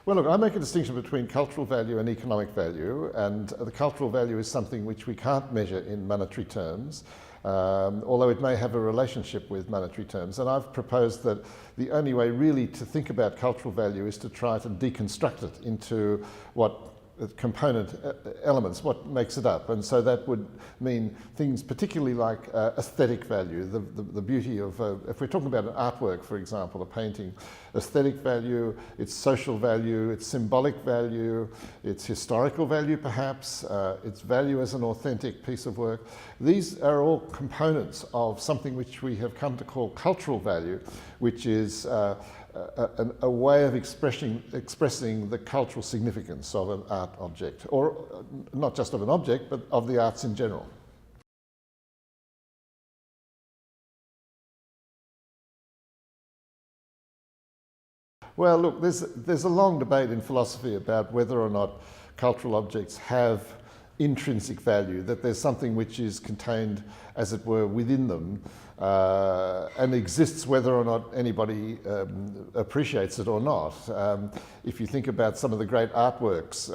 Well, look, I make a distinction between cultural value and economic value, and the cultural value is something which we can't measure in monetary terms, although it may have a relationship with monetary terms. And I've proposed that the only way really to think about cultural value is to try to deconstruct it into what component elements, what makes it up. And so that would mean things particularly like aesthetic value, the beauty of, if we're talking about an artwork, for example, a painting, aesthetic value, its social value, its symbolic value, its historical value perhaps, its value as an authentic piece of work. These are all components of something which we have come to call cultural value, which is a way of expressing the cultural significance of an art object, or not just of an object, but of the arts in general. Well, look, there's a long debate in philosophy about whether or not cultural objects have intrinsic value, that there's something which is contained, as it were, within them, and exists whether or not anybody appreciates it or not. If you think about some of the great artworks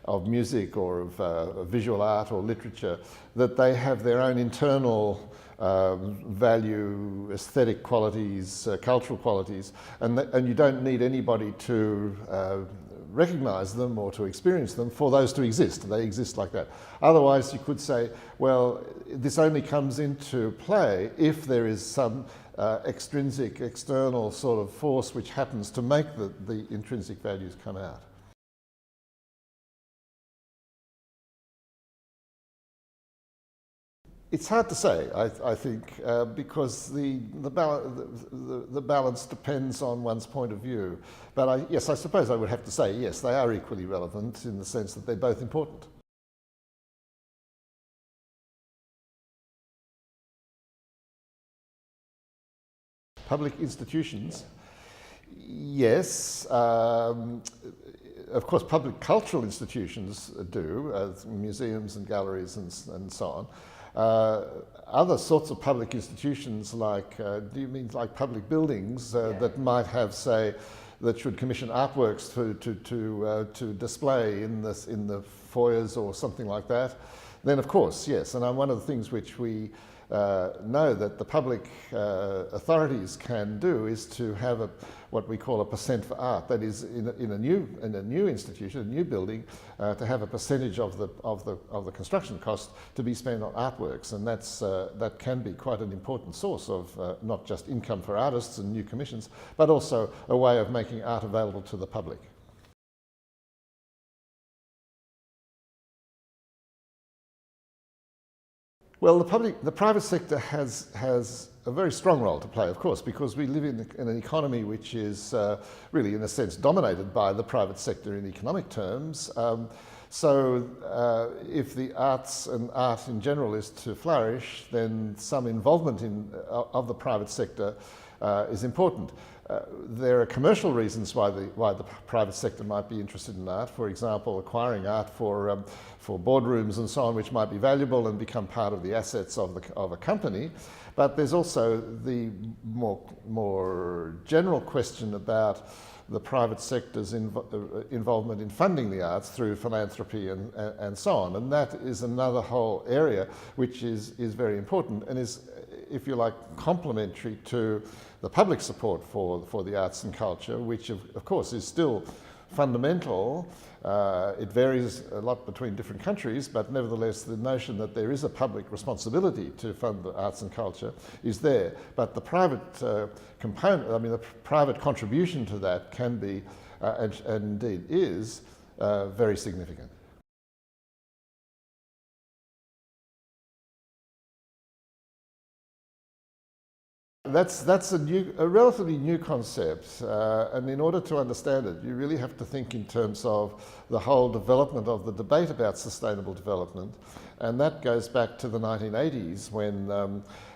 of music or of visual art or literature, that they have their own internal value, aesthetic qualities, cultural qualities, and you don't need anybody to recognize them or to experience them for those to exist. They exist like that. Otherwise, you could say, well, this only comes into play if there is some extrinsic, external sort of force which happens to make the intrinsic values come out. It's hard to say, I think, because the balance depends on one's point of view. But yes, I suppose I would have to say, yes, they are equally relevant in the sense that they're both important. Public institutions, yes. Of course, public cultural institutions do, museums and galleries and so on. Other sorts of public institutions, like, do you mean like public buildings that might have, say, that should commission artworks to display in the foyers or something like that? Then, of course, yes. And one of the things which we know that the public authorities can do is to have what we call a percent for art. That is, in a new institution, a new building, to have a percentage of the construction cost to be spent on artworks, and that can be quite an important source of not just income for artists and new commissions, but also a way of making art available to the public. Well, the private sector has a very strong role to play, of course, because we live in an economy which is really, in a sense, dominated by the private sector in economic terms. So if the arts and art in general is to flourish, then some involvement of the private sector is important. There are commercial reasons why the private sector might be interested in art. For example, acquiring art for boardrooms and so on, which might be valuable and become part of the assets of a company. But there's also the more general question about the private sector's involvement in funding the arts through philanthropy and so on. And that is another whole area which is very important and is, if you like, complementary to the public support for the arts and culture, which of course is still fundamental. It varies a lot between different countries, but nevertheless the notion that there is a public responsibility to fund the arts and culture is there. But the private component, I mean the private contribution to that can be, and indeed is, very significant. That's a relatively new concept, and in order to understand it, you really have to think in terms of the whole development of the debate about sustainable development, and that goes back to the 1980s when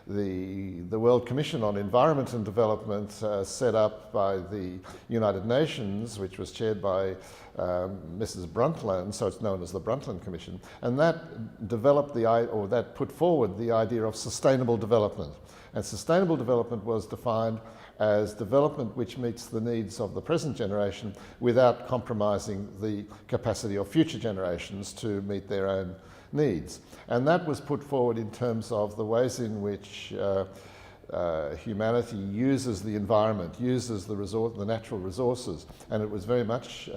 the World Commission on Environment and Development, set up by the United Nations, which was chaired by Mrs. Brundtland, so it's known as the Brundtland Commission, and that developed that put forward the idea of sustainable development. And sustainable development was defined as development which meets the needs of the present generation without compromising the capacity of future generations to meet their own needs. And that was put forward in terms of the ways in which humanity uses the environment, uses the natural resources, and it was very much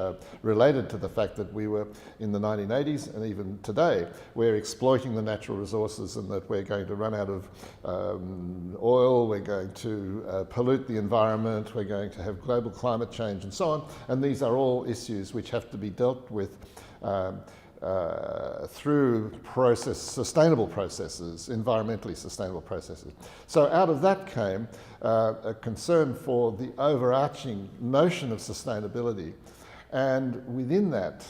related to the fact that we were in the 1980s, and even today we're exploiting the natural resources, and that we're going to run out of oil, we're going to pollute the environment, we're going to have global climate change and so on, and these are all issues which have to be dealt with through sustainable processes, environmentally sustainable processes. So out of that came a concern for the overarching notion of sustainability, and within that,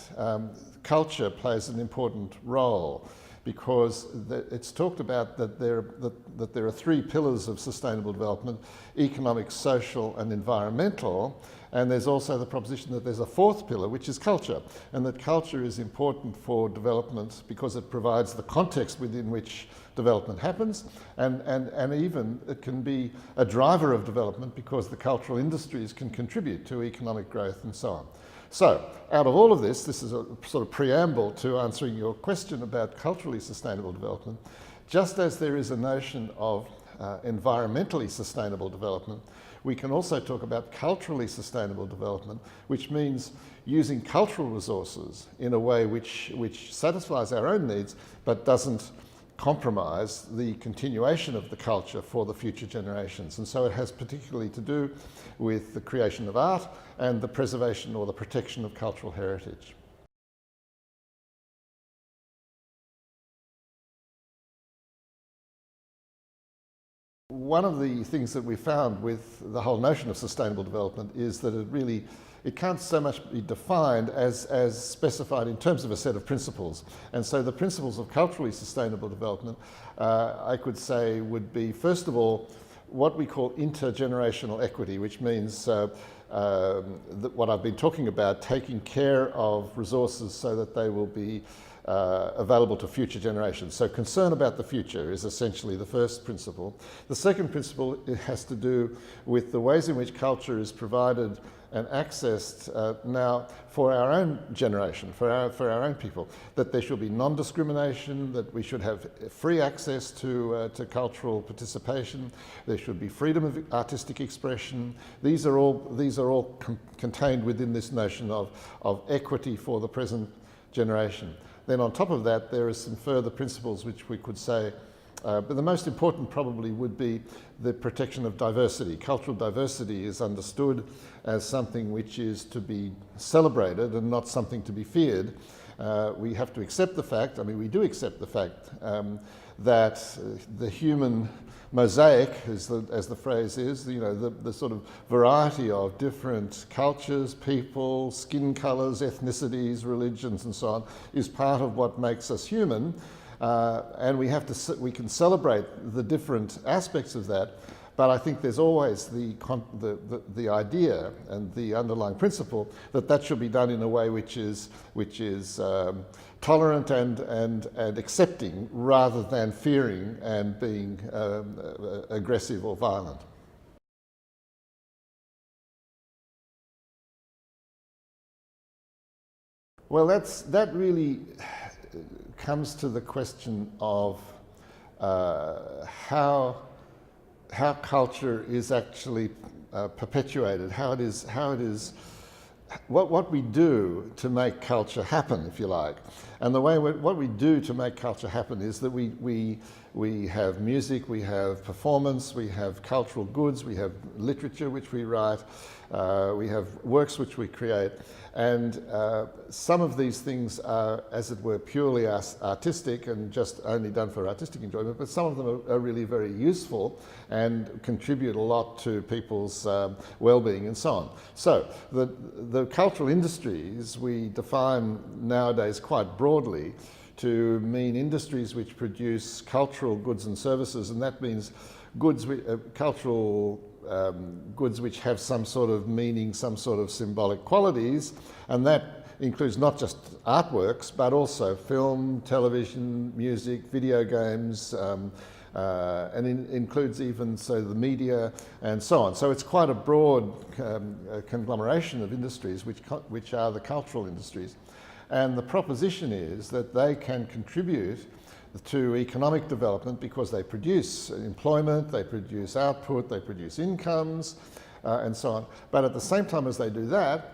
culture plays an important role, because it's talked about that there are three pillars of sustainable development: economic, social and environmental. And there's also the proposition that there's a fourth pillar, which is culture, and that culture is important for development because it provides the context within which development happens, and even it can be a driver of development because the cultural industries can contribute to economic growth and so on. So, out of all of this is a sort of preamble to answering your question about culturally sustainable development. Just as there is a notion of environmentally sustainable development, we can also talk about culturally sustainable development, which means using cultural resources in a way which satisfies our own needs, but doesn't compromise the continuation of the culture for the future generations. And so it has particularly to do with the creation of art and the preservation or the protection of cultural heritage. One of the things that we found with the whole notion of sustainable development is that it can't so much be defined as specified in terms of a set of principles. And so the principles of culturally sustainable development, I could say, would be, first of all, what we call intergenerational equity, which means what I've been talking about, taking care of resources so that they will be available to future generations. So concern about the future is essentially the first principle. The second principle, it has to do with the ways in which culture is provided and accessed now for our own generation, for our own people, that there should be non-discrimination, that we should have free access to cultural participation, there should be freedom of artistic expression. These are all contained within this notion of equity for the present generation. Then on top of that, there are some further principles which we could say, but the most important probably would be the protection of diversity. Cultural diversity is understood as something which is to be celebrated and not something to be feared. We have to accept the fact, we do accept the fact that the human mosaic, as the phrase is, the sort of variety of different cultures, people, skin colours, ethnicities, religions and so on, is part of what makes us human. And we can celebrate the different aspects of that, but I think there's always the idea and the underlying principle that should be done in a way which is tolerant and accepting, rather than fearing and being aggressive or violent. Well, that really comes to the question of how culture is actually perpetuated, what we do to make culture happen, if you like. And what we do to make culture happen is that we have music, we have performance, we have cultural goods, we have literature which we write, we have works which we create. And some of these things are, as it were, purely artistic and just only done for artistic enjoyment, but some of them are really very useful and contribute a lot to people's well-being and so on. So the cultural industries we define nowadays quite broadly to mean industries which produce cultural goods and services, and that means goods, cultural goods which have some sort of meaning, some sort of symbolic qualities, and that includes not just artworks, but also film, television, music, video games, and includes even the media and so on. So it's quite a broad conglomeration of industries which are the cultural industries. And the proposition is that they can contribute to economic development because they produce employment, they produce output, they produce incomes, and so on. But at the same time as they do that,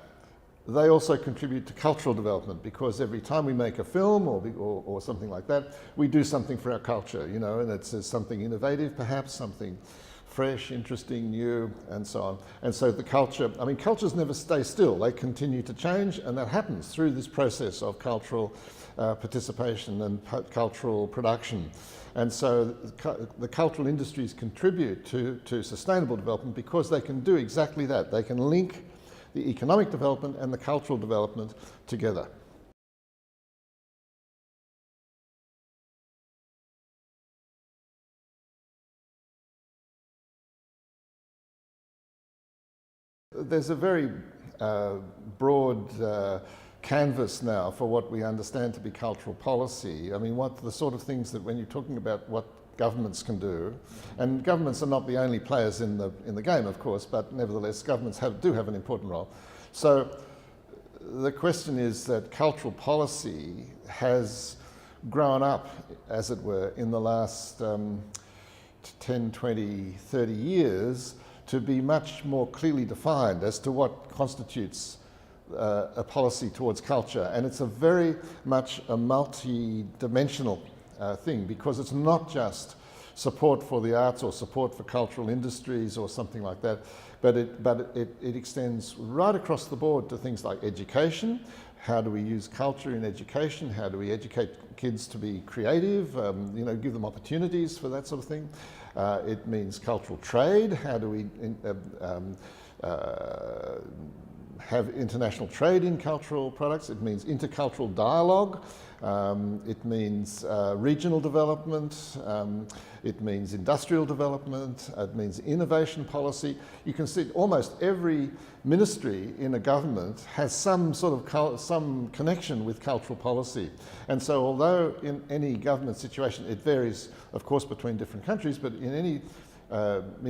they also contribute to cultural development, because every time we make a film or something like that, we do something for our culture, you know, and it's something innovative, perhaps something fresh, interesting, new, and so on. And so the culture, I mean, cultures never stay still. They continue to change, and that happens through this process of cultural participation and cultural production. And so the cultural industries contribute to sustainable development because they can do exactly that. They can link the economic development and the cultural development together. There's a very broad canvas now for what we understand to be cultural policy. I mean, what the sort of things that when you're talking about what governments can do, and governments are not the only players in the game, of course, but nevertheless governments do have an important role. So the question is that cultural policy has grown up, as it were, in the last 10, 20, 30 years to be much more clearly defined as to what constitutes a policy towards culture. And it's a very much a multi-dimensional thing, because it's not just support for the arts or support for cultural industries or something like that, but it extends right across the board to things like education. How do we use culture in education? How do we educate kids to be creative? You know, give them opportunities for that sort of thing. It means cultural trade. How do we have international trade in cultural products? It means intercultural dialogue. It means regional development. It means industrial development. It means innovation policy. You can see almost every ministry in a government has some sort of some connection with cultural policy. And so although in any government situation it varies, of course, between different countries, but in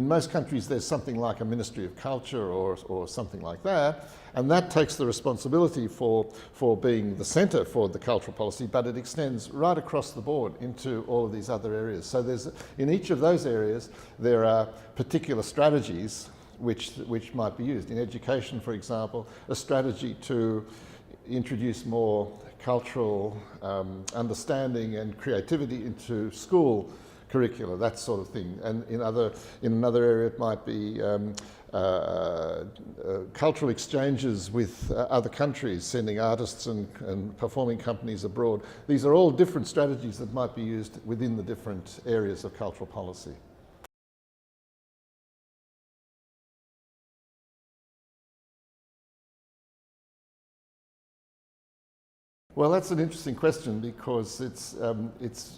most countries there's something like a Ministry of Culture or something like that, and that takes the responsibility for being the centre for the cultural policy, but it extends right across the board into all of these other areas. So in each of those areas there are particular strategies which might be used. In education, for example, a strategy to introduce more cultural understanding and creativity into school curricula, that sort of thing. And in another area it might be cultural exchanges with other countries, sending artists and performing companies abroad. These are all different strategies that might be used within the different areas of cultural policy. Well, that's an interesting question, because it's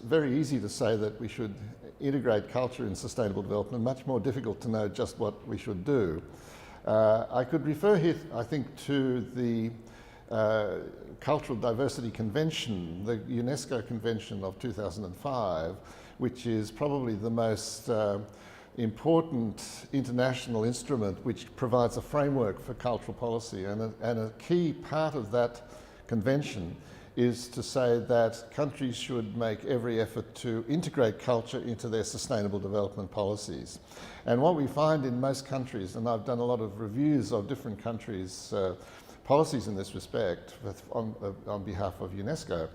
very easy to say that we should integrate culture in sustainable development, much more difficult to know just what we should do. I could refer here, I think, to the Cultural Diversity Convention, the UNESCO Convention of 2005, which is probably the most important international instrument which provides a framework for cultural policy. And a key part of that convention is to say that countries should make every effort to integrate culture into their sustainable development policies. And what we find in most countries, and I've done a lot of reviews of different countries' policies in this respect on behalf of UNESCO,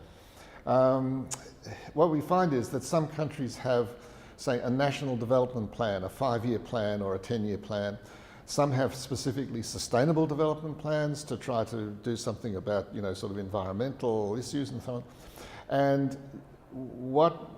what we find is that some countries have, say, a national development plan, a 5-year plan or a 10-year plan. Some have specifically sustainable development plans to try to do something about, you know, sort of environmental issues and so on. And what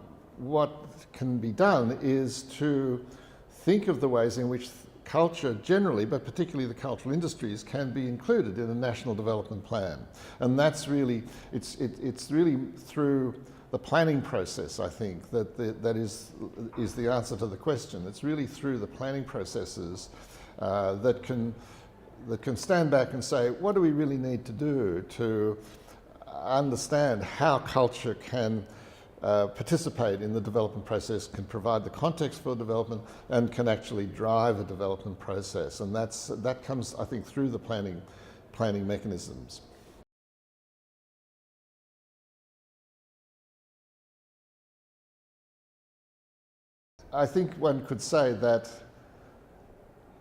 can be done is to think of the ways in which culture generally, but particularly the cultural industries, can be included in a national development plan. And that's really, it's really through the planning process, I think, that is the answer to the question. It's really through the planning processes that can stand back and say, what do we really need to do to understand how culture can participate in the development process, can provide the context for development, and can actually drive a development process. And that comes, I think, through the planning mechanisms. I think one could say that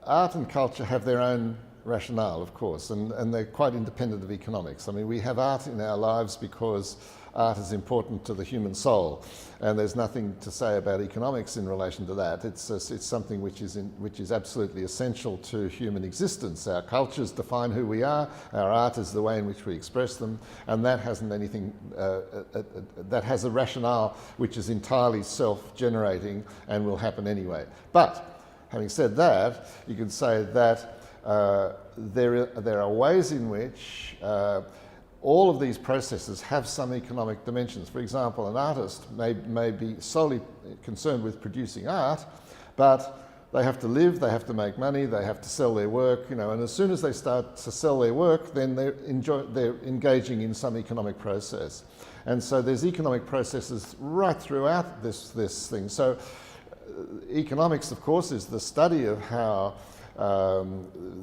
art and culture have their own rationale, of course, and they're quite independent of economics. I mean, we have art in our lives because art is important to the human soul, and there's nothing to say about economics in relation to that. It's something which is absolutely essential to human existence. Our cultures define who we are. Our art is the way in which we express them, and that hasn't anything. That has a rationale which is entirely self-generating and will happen anyway. But having said that, you can say that there are ways in which all of these processes have some economic dimensions. For example, an artist may be solely concerned with producing art, but they have to live, they have to make money, they have to sell their work, and as soon as they start to sell their work, then they're engaging in some economic process. And so there's economic processes right throughout this thing. So economics, of course, is the study of how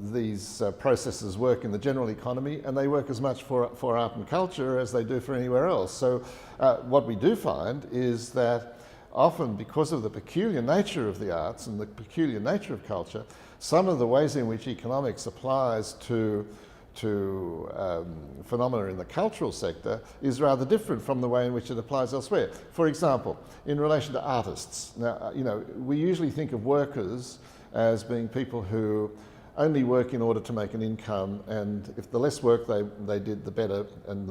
these processes work in the general economy, and they work as much for art and culture as they do for anywhere else. So what we do find is that often, because of the peculiar nature of the arts and the peculiar nature of culture, some of the ways in which economics applies to phenomena in the cultural sector is rather different from the way in which it applies elsewhere. For example, in relation to artists. Now, we usually think of workers as being people who only work in order to make an income, and if the less work they did, the better, and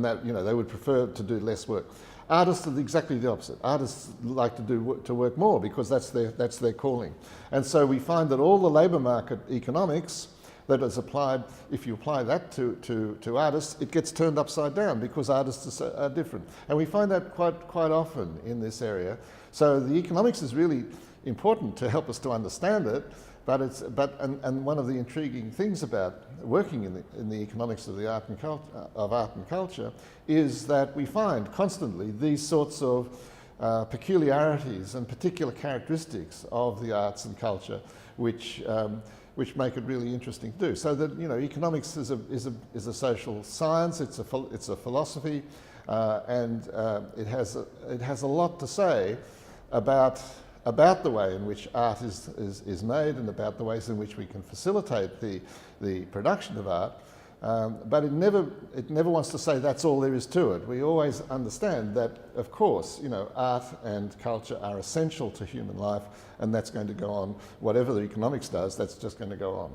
that they would prefer to do less work. Artists are exactly the opposite. Artists like to work more because that's their calling, and so we find that all the labour market economics that is applied, if you apply that to artists, it gets turned upside down because artists are different, and we find that quite often in this area. So the economics is really important to help us to understand it, but one of the intriguing things about working in the economics of art and culture is that we find constantly these sorts of peculiarities and particular characteristics of the arts and culture, which make it really interesting to do. So that economics is a social science, it's a philosophy, and it has a lot to say about the way in which art is made and about the ways in which we can facilitate the production of art, but it never wants to say that's all there is to it. We always understand that, of course, art and culture are essential to human life, and that's going to go on. Whatever the economics does, that's just going to go on.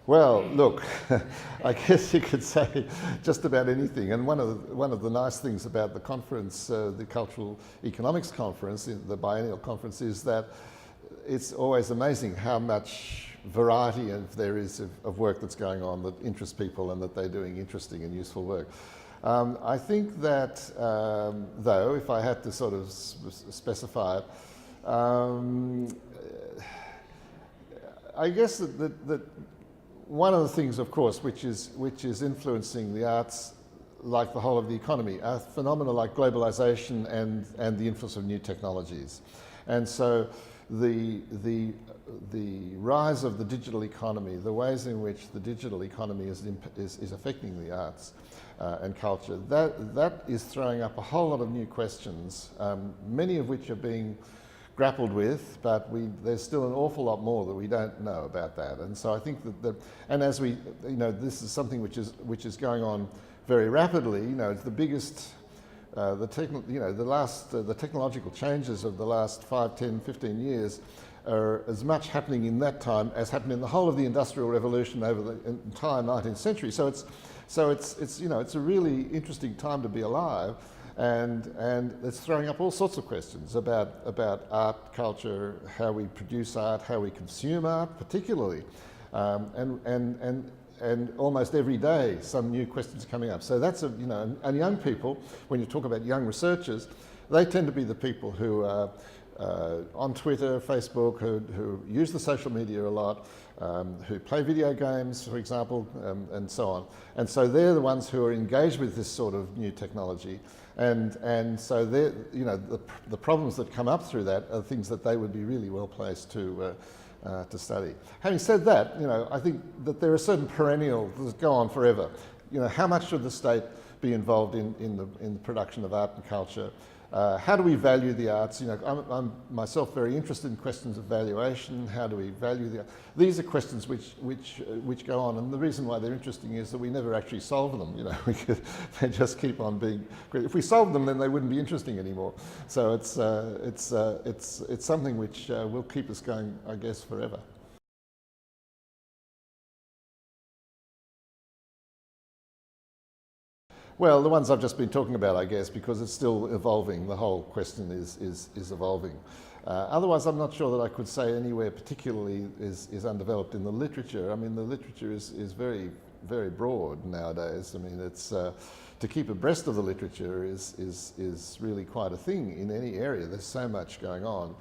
Well, look, I guess you could say just about anything. And one of the nice things about the conference, the Cultural Economics Conference, the biennial conference, is that it's always amazing how much variety there is of work that's going on that interests people and that they're doing interesting and useful work. I think that, though, if I had to sort of specify it, I guess that one of the things, of course, which is influencing the arts, like the whole of the economy, are phenomena like globalization and the influence of new technologies. And so the rise of the digital economy, the ways in which the digital economy is affecting the arts and culture, that is throwing up a whole lot of new questions, many of which are being grappled with, but there's still an awful lot more that we don't know about that. And so I think and as we, this is something which is going on very rapidly. It's the biggest, the technological changes of the last 5, 10, 15 years are as much happening in that time as happened in the whole of the Industrial Revolution over the entire 19th century. So it's a really interesting time to be alive. And it's throwing up all sorts of questions about art, culture, how we produce art, how we consume art, particularly, and almost every day some new questions are coming up. So that's and young people, when you talk about young researchers, they tend to be the people who are on Twitter, Facebook, who use the social media a lot, who play video games, for example, and so on. And so they're the ones who are engaged with this sort of new technology. And so they're, you know, the problems that come up through that are things that they would be really well placed to study. Having said that, you know, I think that there are certain perennials that go on forever. You know, how much should the state be involved in the production of art and culture? How do we value the arts? You know, I'm myself very interested in questions of valuation. How do we value the art? These are questions which go on, and the reason why they're interesting is that we never actually solve them. You know, they just keep on being. If we solved them, then they wouldn't be interesting anymore. So it's something which will keep us going, I guess, forever. Well, the ones I've just been talking about, I guess, because it's still evolving. The whole question is evolving. Otherwise, I'm not sure that I could say anywhere particularly is undeveloped in the literature. I mean, the literature is very, very broad nowadays. I mean, it's to keep abreast of the literature is really quite a thing in any area. There's so much going on.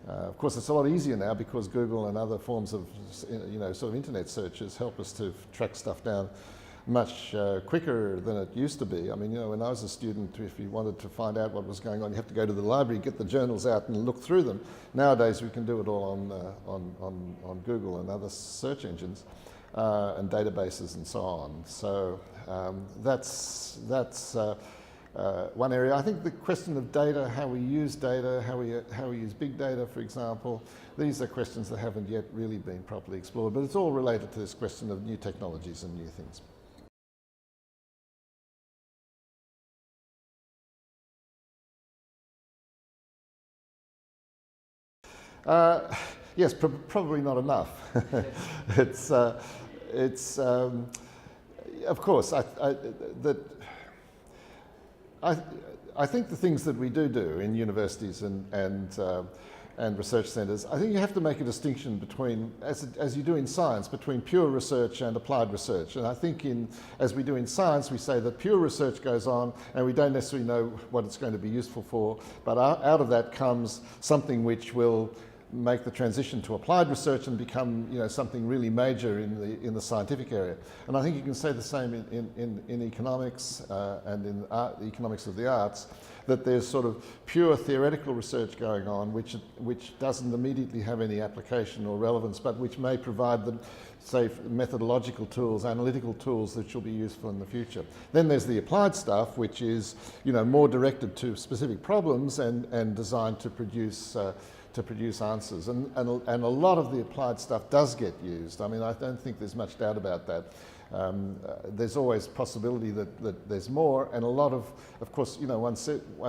Of course, it's a lot easier now because Google and other forms of, you know, sort of internet searches help us to track stuff down much quicker than it used to be. I mean, you know, when I was a student, if you wanted to find out what was going on, you have to go to the library, get the journals out and look through them. Nowadays, we can do it all on Google and other search engines and databases and so on. So that's one area. I think the question of data, how we use data, how we use big data, for example, these are questions that haven't yet really been properly explored, but it's all related to this question of new technologies and new things. Yes, probably not enough. It's of course, I think the things that we do in universities and research centres, I think you have to make a distinction between, as you do in science, between pure research and applied research. And I think as we do in science, we say that pure research goes on and we don't necessarily know what it's going to be useful for, but out of that comes something which will make the transition to applied research and become, you know, something really major in the scientific area. And I think you can say the same in economics and in the economics of the arts, that there's sort of pure theoretical research going on which doesn't immediately have any application or relevance, but which may provide the, say, methodological tools, analytical tools that will be useful in the future. Then there's the applied stuff, which is, you know, more directed to specific problems and designed to produce answers. And a lot of the applied stuff does get used. I mean, I don't think there's much doubt about that. There's always possibility that there's more, and a lot of course, you know, one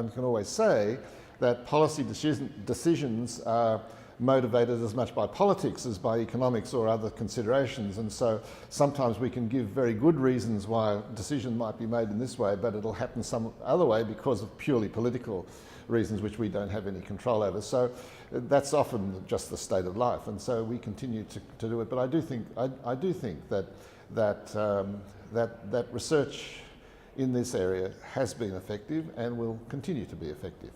can always say that policy decisions are motivated as much by politics as by economics or other considerations, and so sometimes we can give very good reasons why a decision might be made in this way, but it'll happen some other way because of purely political reasons which we don't have any control over. So that's often just the state of life, and so we continue to do it. But I do think that research in this area has been effective and will continue to be effective.